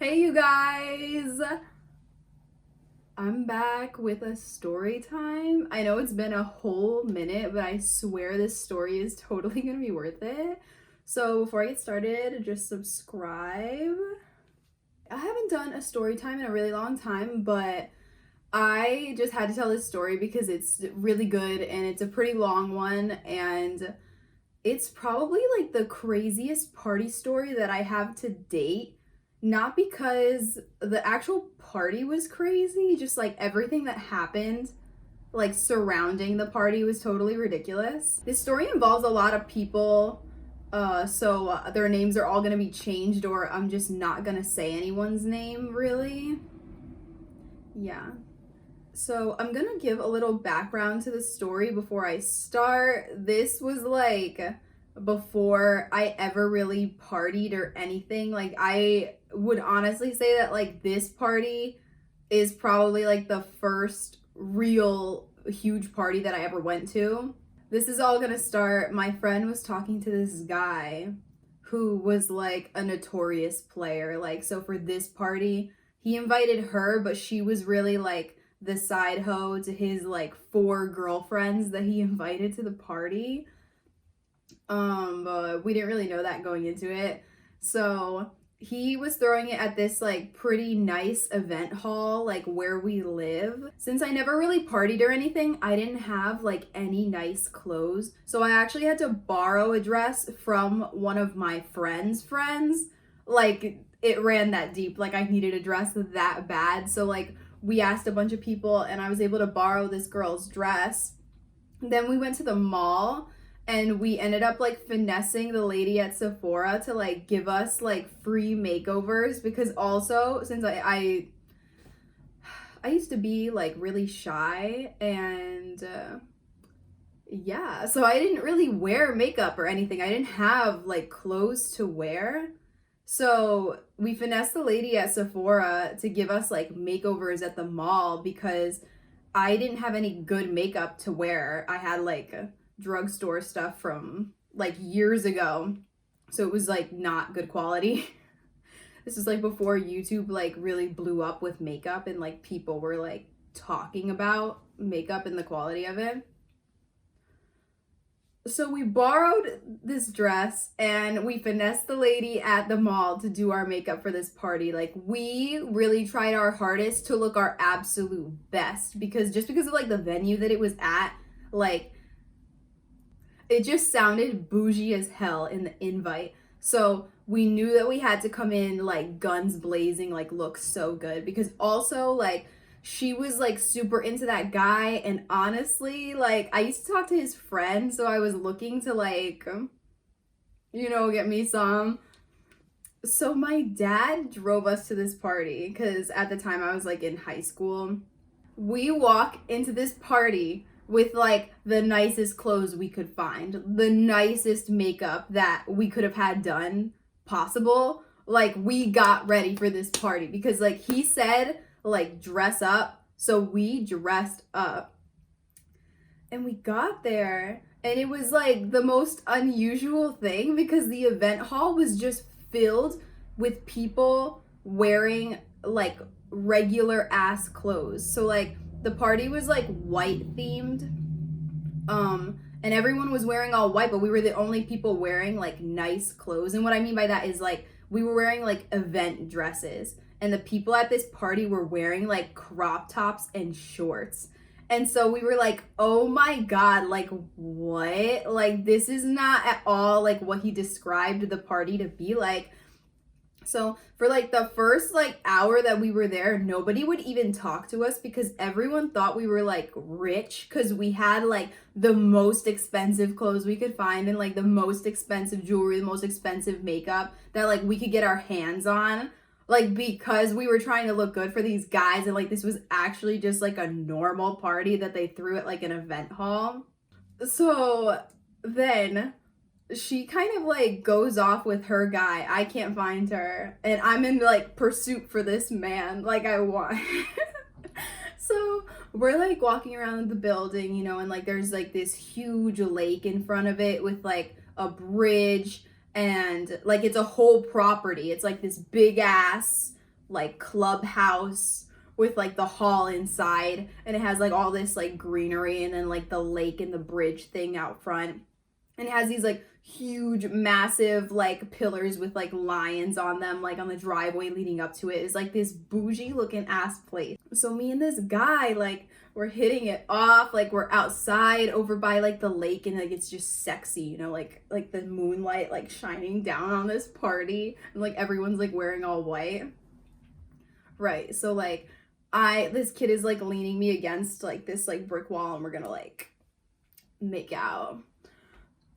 Hey you guys! I'm back with a story time. I know it's been a whole minute, but I swear this story is totally gonna be worth it. So before I get started, just subscribe. I haven't done a story time in a really long time, but I just had to tell this story because it's really good and it's a pretty long one, and it's probably like the craziest party story that I have to date. Not because the actual party was crazy, just like everything that happened, like surrounding the party was totally ridiculous. This story involves a lot of people, so their names are all gonna be changed, or I'm just not gonna say anyone's name really. Yeah. So I'm gonna give a little background to the story before I start. This was like before I ever really partied or anything. Like I would honestly say that like this party is probably like the first real huge party that I ever went to. This is all gonna start. My friend was talking to this guy who was like a notorious player. Like, so for this party, he invited her, but she was really like the side hoe to his like four girlfriends that he invited to the party. But we didn't really know that going into it. So he was throwing it at this like pretty nice event hall, like where we live. Since I never really partied or anything, I didn't have like any nice clothes. So I actually had to borrow a dress from one of my friend's friends. Like it ran that deep. Like I needed a dress that bad. So like we asked a bunch of people and I was able to borrow this girl's dress. Then we went to the mall and we ended up like finessing the lady at Sephora to like give us like free makeovers, because also since I used to be like really shy and yeah, so I didn't really wear makeup or anything. I didn't have like clothes to wear. So we finessed the lady at Sephora to give us like makeovers at the mall because I didn't have any good makeup to wear. I had like drugstore stuff from like years ago. So it was like not good quality. This is like before YouTube like really blew up with makeup and like people were like talking about makeup and the quality of it. So we borrowed this dress and we finessed the lady at the mall to do our makeup for this party. Like we really tried our hardest to look our absolute best, because just because of like the venue that it was at, like it just sounded bougie as hell in the invite. So we knew that we had to come in like guns blazing, like look so good, because also like she was like super into that guy, and honestly like I used to talk to his friend, so I was looking to like get me some. So my dad drove us to this party because at the time I was like in high school. We walk into this party with like the nicest clothes we could find, the nicest makeup that we could have had done possible. Like we got ready for this party because like he said like dress up, so we dressed up. And we got there and it was like the most unusual thing because the event hall was just filled with people wearing like regular ass clothes. So like the party was like white themed. And everyone was wearing all white, but we were the only people wearing like nice clothes. And what I mean by that is like we were wearing like event dresses, and the people at this party were wearing like crop tops and shorts. And so we were like, oh my God, like what? Like this is not at all like what he described the party to be like. So for like the first like hour that we were there, nobody would even talk to us because everyone thought we were like rich because we had like the most expensive clothes we could find and like the most expensive jewelry, the most expensive makeup that like we could get our hands on. Like because we were trying to look good for these guys, and like this was actually just like a normal party that they threw at like an event hall. So then she kind of like goes off with her guy. I can't find her, and I'm in like pursuit for this man. Like I want. So we're like walking around the building, and like there's like this huge lake in front of it with like a bridge, and like it's a whole property. It's like this big ass like clubhouse with like the hall inside, and it has like all this like greenery and then like the lake and the bridge thing out front, and it has these like huge massive like pillars with like lions on them, like on the driveway leading up to it. Is like this bougie looking ass place. So me and this guy, like, we're hitting it off, like we're outside over by like the lake, and like it's just sexy, you know, like the moonlight like shining down on this party, and like everyone's like wearing all white. Right, so like this kid is like leaning me against like this like brick wall, and we're gonna like make out.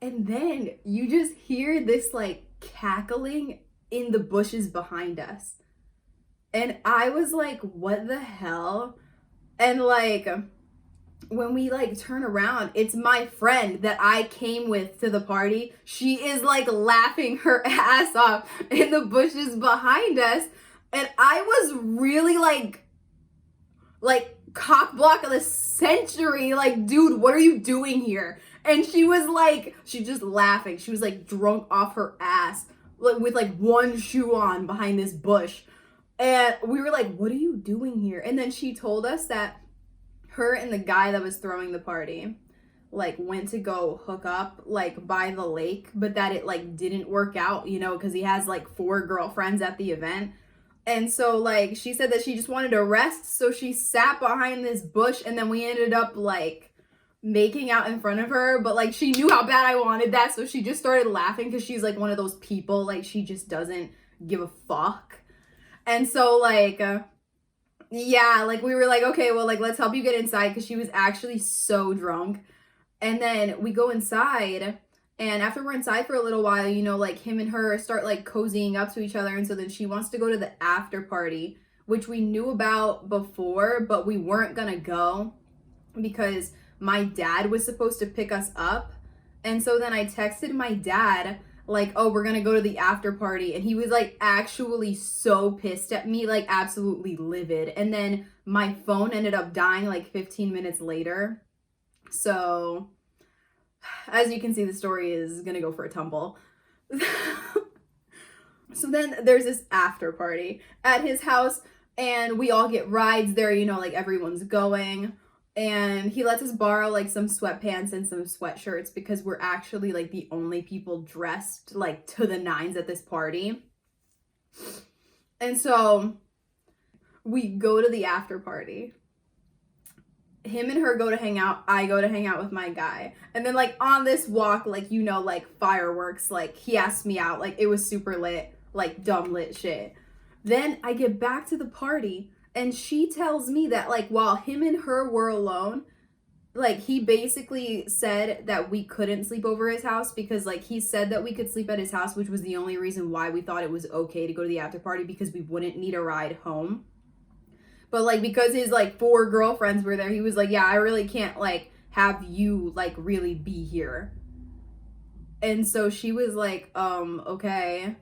And then you just hear this like cackling in the bushes behind us. And I was like, what the hell? And like when we like turn around, it's my friend that I came with to the party. She is like laughing her ass off in the bushes behind us. And I was really like cock block of the century. Like, dude, what are you doing here? And she was like, she just laughing. She was like drunk off her ass, like with like one shoe on behind this bush. And we were like, what are you doing here? And then she told us that her and the guy that was throwing the party like went to go hook up like by the lake, but that it like didn't work out, you know, because he has like 4 girlfriends at the event. And so like she said that she just wanted to rest, so she sat behind this bush, and then we ended up like making out in front of her, but like she knew how bad I wanted that, so she just started laughing because she's like one of those people, like she just doesn't give a fuck. And so like yeah, like we were like, okay, well, like let's help you get inside, because she was actually so drunk. And then we go inside, and after we're inside for a little while, you know, like him and her start like cozying up to each other, and so then she wants to go to the after party, which we knew about before, but we weren't gonna go because my dad was supposed to pick us up. And so then I texted my dad like, oh, we're gonna go to the after party, and he was like actually so pissed at me, like absolutely livid. And then my phone ended up dying like 15 minutes later. So as you can see, the story is gonna go for a tumble. So then there's this after party at his house, and we all get rides there, you know, like everyone's going. And he lets us borrow like some sweatpants and some sweatshirts because we're actually like the only people dressed like to the nines at this party. And so we go to the after party. Him and her go to hang out. I go to hang out with my guy. And then like on this walk, like, you know, like fireworks, like he asked me out, like it was super lit, like dumb lit shit. Then I get back to the party, and she tells me that like while him and her were alone, like he basically said that we couldn't sleep over his house because like he said that we could sleep at his house, which was the only reason why we thought it was okay to go to the after party, because we wouldn't need a ride home. But like because his like 4 girlfriends were there, he was like, yeah, I really can't like have you like really be here. And so she was like, okay.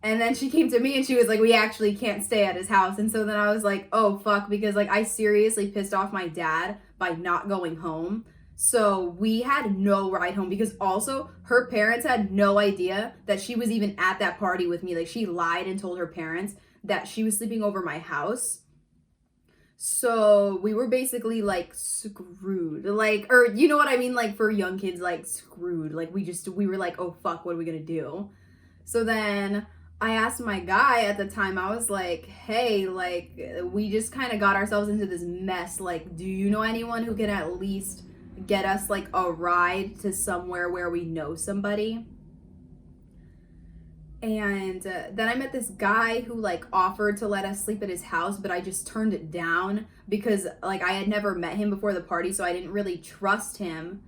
And then she came to me and she was like, we actually can't stay at his house. And so then I was like, oh, fuck, because like I seriously pissed off my dad by not going home. So we had no ride home, because also her parents had no idea that she was even at that party with me. Like she lied and told her parents that she was sleeping over my house. So we were basically like screwed, like, or you know what I mean? Like for young kids, like screwed. Like we were like, oh fuck, what are we gonna do? So then I asked my guy at the time, I was like, hey, like, we just kind of got ourselves into this mess. Like, do you know anyone who can at least get us, like, a ride to somewhere where we know somebody? And then I met this guy who, like, offered to let us sleep at his house, but I just turned it down because, like, I had never met him before the party, so I didn't really trust him.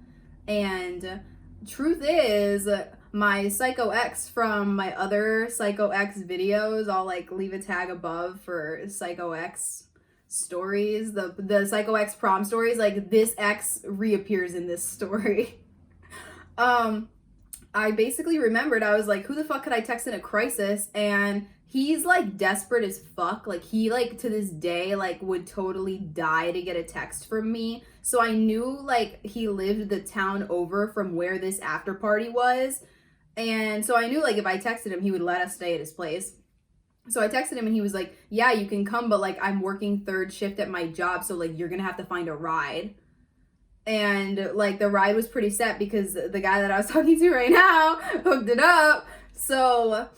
And truth is, my Psycho X from my other Psycho X videos, I'll like leave a tag above for Psycho X stories, the Psycho X prom stories, like this X reappears in this story. I basically remembered, I was like, who the fuck could I text in a crisis? And he's like desperate as fuck. Like he like to this day like would totally die to get a text from me. So I knew like he lived the town over from where this after party was. And so I knew like if I texted him, he would let us stay at his place. So I texted him and he was like, yeah, you can come, but like I'm working third shift at my job, so like you're gonna have to find a ride. And like the ride was pretty set because the guy that I was talking to right now hooked it up. So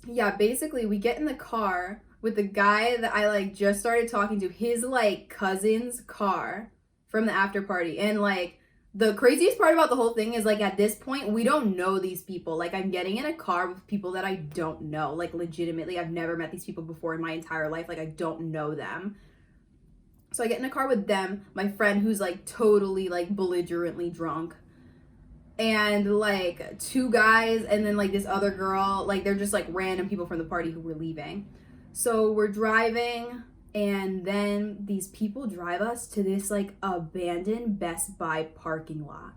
yeah, basically we get in the car with the guy that I like just started talking to, his like cousin's car from the after party. And like the craziest part about the whole thing is like at this point we don't know these people. Like I'm getting in a car with people that I don't know. Like legitimately, I've never met these people before in my entire life. Like I don't know them. So I get in a car with them, my friend who's like totally like belligerently drunk, and like two guys, and then like this other girl. Like they're just like random people from the party who were leaving. So we're driving, and then these people drive us to this like abandoned Best Buy parking lot.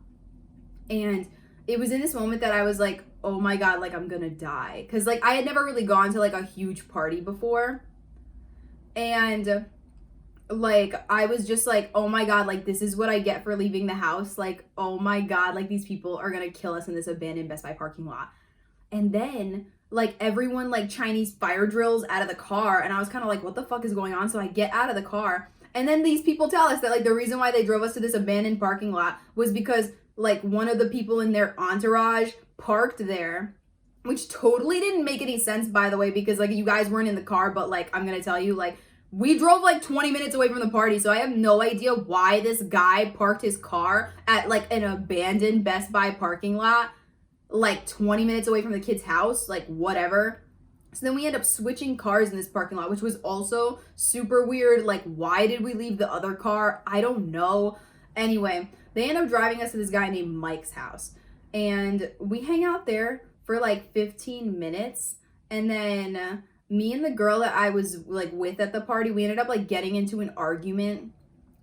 And it was in this moment that I was like, oh my God, like I'm gonna die. Cause like I had never really gone to like a huge party before. And like I was just like, oh my God, like this is what I get for leaving the house. Like, oh my God, like these people are gonna kill us in this abandoned Best Buy parking lot. And then like everyone like Chinese fire drills out of the car, and I was kind of like, what the fuck is going on? So I get out of the car, and then these people tell us that like the reason why they drove us to this abandoned parking lot was because like one of the people in their entourage parked there, which totally didn't make any sense, by the way, because like you guys weren't in the car, but like I'm gonna tell you, like we drove like 20 minutes away from the party, so I have no idea why this guy parked his car at like an abandoned Best Buy parking lot like 20 minutes away from the kid's house, like whatever. So then we end up switching cars in this parking lot, which was also super weird. Like, why did we leave the other car? I don't know. Anyway, they end up driving us to this guy named Mike's house. And we hang out there for like 15 minutes. And then me and the girl that I was like with at the party, we ended up like getting into an argument,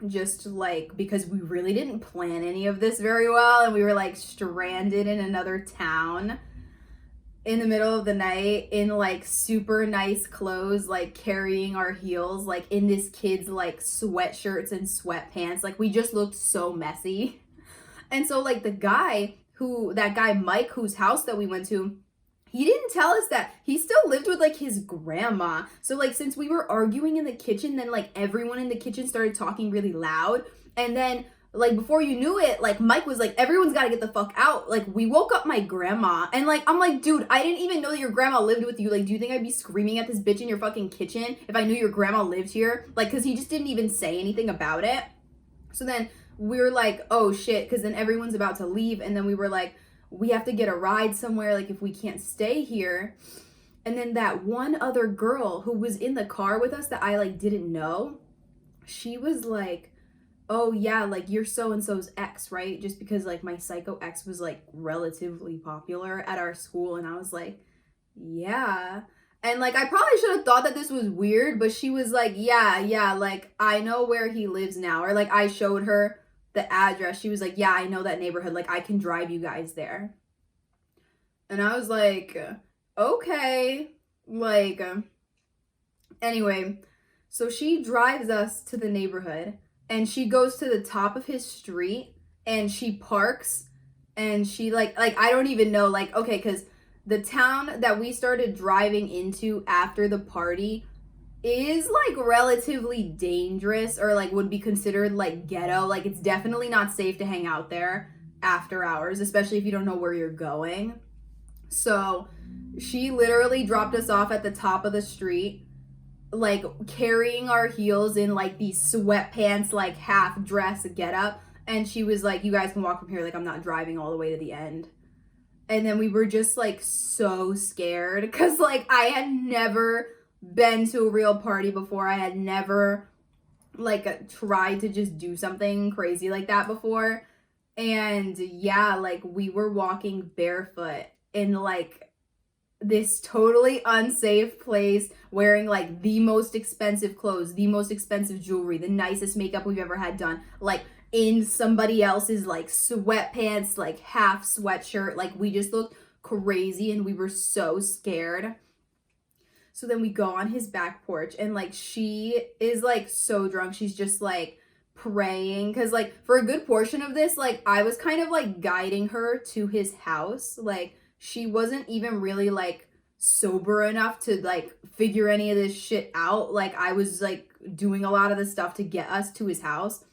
just like because we really didn't plan any of this very well, and we were like stranded in another town in the middle of the night in like super nice clothes, like carrying our heels, like in this kid's like sweatshirts and sweatpants. Like we just looked so messy. And so like that guy Mike, whose house that we went to, he didn't tell us that he still lived with like his grandma. So like since we were arguing in the kitchen, then like everyone in the kitchen started talking really loud. And then like before you knew it, like Mike was like, everyone's got to get the fuck out. Like we woke up my grandma, and like I'm like, dude, I didn't even know that your grandma lived with you. Like, do you think I'd be screaming at this bitch in your fucking kitchen if I knew your grandma lived here? Like, cause he just didn't even say anything about it. So then we were like, oh shit, cause then everyone's about to leave, and then we were like, we have to get a ride somewhere, like if we can't stay here. And then that one other girl who was in the car with us that I like didn't know, she was like, oh yeah, like you're so and so's ex, right? Just because like my psycho ex was like relatively popular at our school. And I was like, yeah. And like I probably should have thought that this was weird, but she was like, yeah, like I know where he lives now. Or like I showed her the address. She was like, yeah, I know that neighborhood, like I can drive you guys there. And I was like, okay. Like anyway, so she drives us to the neighborhood, and she goes to the top of his street, and she parks, and she like I don't even know, like, okay, because the town that we started driving into after the party is like relatively dangerous, or like would be considered like ghetto. Like it's definitely not safe to hang out there after hours, especially if you don't know where you're going. So she literally dropped us off at the top of the street, like carrying our heels in like these sweatpants, like half dress get up. And she was like, you guys can walk from here, like I'm not driving all the way to the end. And then we were just like so scared because like I had never been to a real party before. I had never like tried to just do something crazy like that before. And yeah, like we were walking barefoot in like this totally unsafe place, wearing like the most expensive clothes, the most expensive jewelry, the nicest makeup we've ever had done, like in somebody else's like sweatpants, like half sweatshirt. Like we just looked crazy, and we were so scared. So then we go on his back porch, and like she is like so drunk, she's just like praying, because like for a good portion of this, like I was kind of like guiding her to his house. Like she wasn't even really like sober enough to like figure any of this shit out. Like I was like doing a lot of the stuff to get us to his house.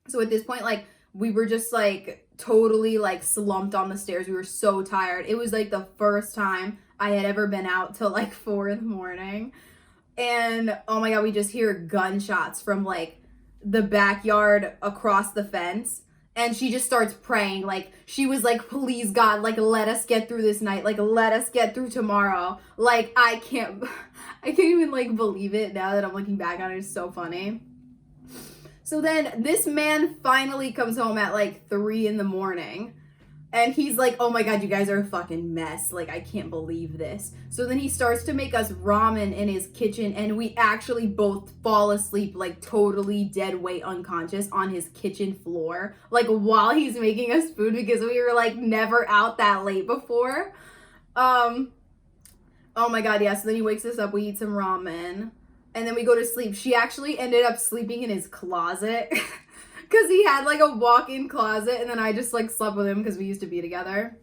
So at this point, like we were just like totally like slumped on the stairs. We were so tired. It was like the first time I had ever been out till like 4 in the morning. And oh my God, we just hear gunshots from like the backyard across the fence. And she just starts praying. Like she was like, please God, like let us get through this night. Like let us get through tomorrow. Like I can't even like believe it now that I'm looking back on it. It's so funny. So then this man finally comes home at like 3 in the morning. And he's like, oh my God, you guys are a fucking mess. Like, I can't believe this. So then he starts to make us ramen in his kitchen, and we actually both fall asleep, like totally dead weight unconscious on his kitchen floor, like while he's making us food, because we were like never out that late before. Oh my God, yeah. So then he wakes us up, we eat some ramen, and then we go to sleep. She actually ended up sleeping in his closet. Because he had like a walk-in closet, and then I just like slept with him because we used to be together.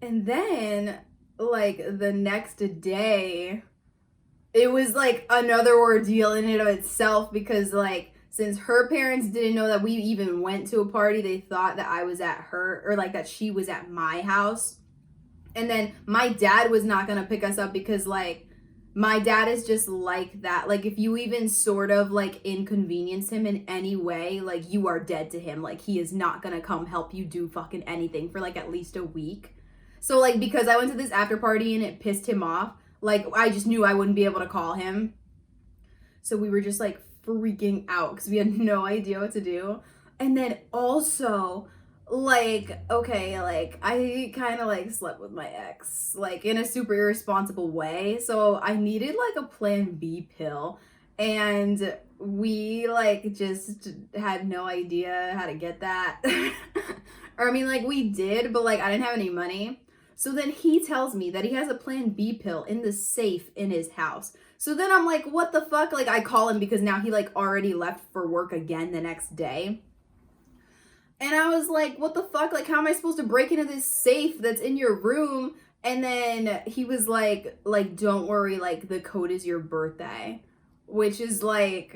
And then like the next day, it was like another ordeal in and of itself, because like since her parents didn't know that we even went to a party, they thought that I was at her, or like that she was at my house. And then my dad was not gonna pick us up because like my dad is just like that. Like if you even sort of like inconvenience him in any way, like you are dead to him. Like he is not gonna come help you do fucking anything for like at least a week. So like because I went to this after party and it pissed him off, like I just knew I wouldn't be able to call him. So we were just like freaking out because we had no idea what to do. And then also like, okay, like I kind of like slept with my ex, like in a super irresponsible way. So I needed like a plan B pill, and we like just had no idea how to get that. Or I mean, like we did, but like I didn't have any money. So then he tells me that he has a plan B pill in the safe in his house. So then I'm like, what the fuck? Like I call him because now he like already left for work again the next day. And I was like, what the fuck? Like, how am I supposed to break into this safe that's in your room? And then he was like, don't worry, like, the code is your birthday. Which is like,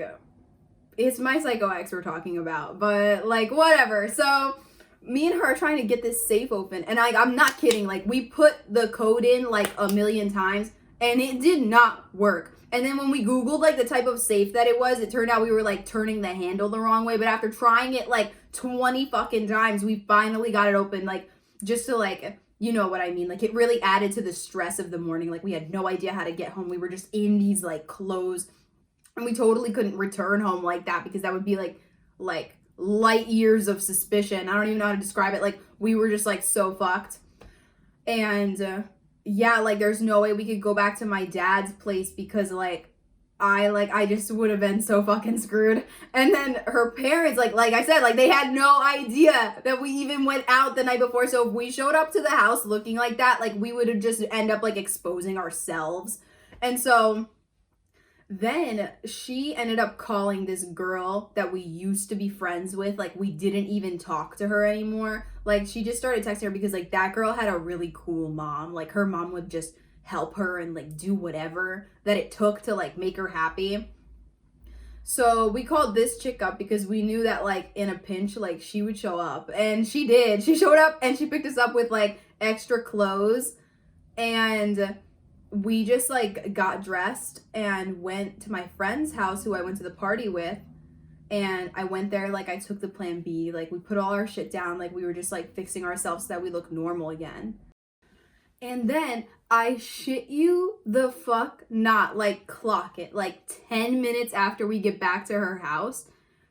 it's my psycho ex we're talking about. But, like, whatever. So, me and her are trying to get this safe open. And I'm not kidding. Like, we put the code in, like, a million times. And it did not work. And then when we Googled, like, the type of safe that it was, it turned out we were, like, turning the handle the wrong way. But after trying it, like, 20 fucking times, we finally got it open, like, just to, like, you know what I mean? Like, it really added to the stress of the morning. Like, we had no idea how to get home. We were just in these, like, clothes. And we totally couldn't return home like that because that would be, like light years of suspicion. I don't even know how to describe it. Like, we were just, like, so fucked. And, yeah, like, there's no way we could go back to my dad's place because, like, I just would have been so fucking screwed. And then her parents, like I said, like, they had no idea that we even went out the night before. So if we showed up to the house looking like that, like, we would have just end up, like, exposing ourselves. And so then she ended up calling this girl that we used to be friends with. Like, we didn't even talk to her anymore. Like, she just started texting her because, like, that girl had a really cool mom. Like, her mom would just help her and, like, do whatever that it took to, like, make her happy. So we called this chick up because we knew that, like, in a pinch, like, she would show up. And she did. She showed up and she picked us up with, like, extra clothes. And we just, like, got dressed and went to my friend's house who I went to the party with. And I went there, like, I took the plan B. Like, we put all our shit down. Like, we were just, like, fixing ourselves so that we look normal again. And then, I shit you the fuck not, like, clock it, like, 10 minutes after we get back to her house,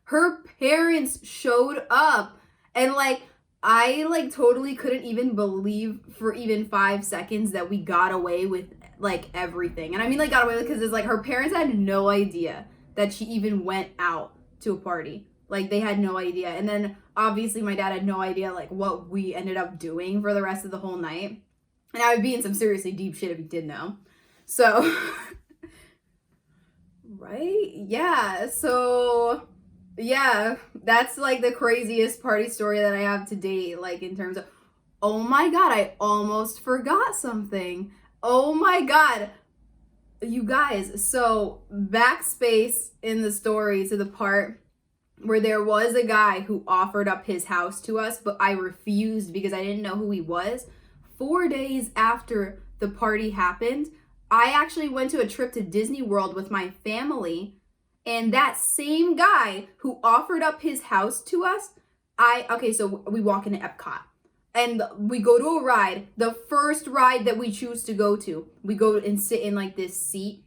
her parents showed up. And, like, I, like, totally couldn't even believe for even 5 seconds that we got away with, like, everything. And I mean, like, got away with because it's, like, her parents had no idea that she even went out to a party. Like, they had no idea. And then, obviously, my dad had no idea, like, what we ended up doing for the rest of the whole night. And I would be in some seriously deep shit if he did know. So, right? Yeah. So, yeah. That's, like, the craziest party story that I have to date. Like, in terms of, oh my God, I almost forgot something. Oh my God. You guys, so backspace in the story to the part where there was a guy who offered up his house to us, but I refused because I didn't know who he was. 4 days after the party happened, I actually went to a trip to Disney World with my family, and that same guy who offered up his house to us, so we walk into Epcot and we go to a ride. The first ride that we choose to go to, we go and sit in like this seat,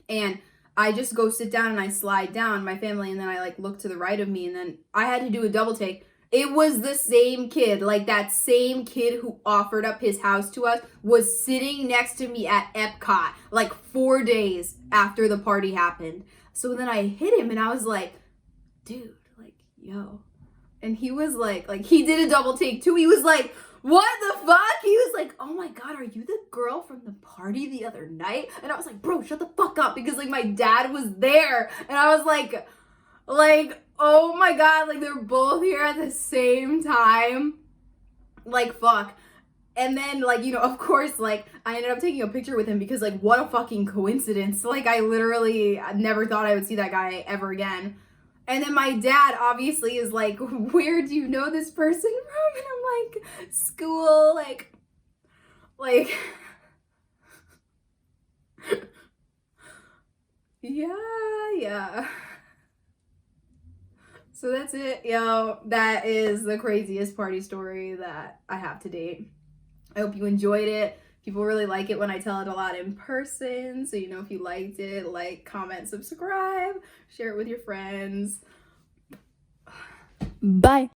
and I just go sit down and I slide down, my family, and then I like look to the right of me, and then I had to do a double take. It was the same kid, like that same kid who offered up his house to us was sitting next to me at Epcot like 4 days after the party happened. So then I hit him and I was like, dude, like, yo. And he was like he did a double take too. He was like, what the fuck? He was like, oh my God, are you the girl from the party the other night? And I was like, bro, shut the fuck up, because like my dad was there. And I was like, oh my God, like they're both here at the same time. Like, fuck. And then, like, you know, of course, like, I ended up taking a picture with him because, like, what a fucking coincidence. Like, I literally never thought I would see that guy ever again. And then my dad obviously is like, where do you know this person from? And I'm like, school, like, yeah. So that's it, yo. That is the craziest party story that I have to date. I hope you enjoyed it. People really like it when I tell it a lot in person. So, you know, if you liked it, like, comment, subscribe, share it with your friends. Bye.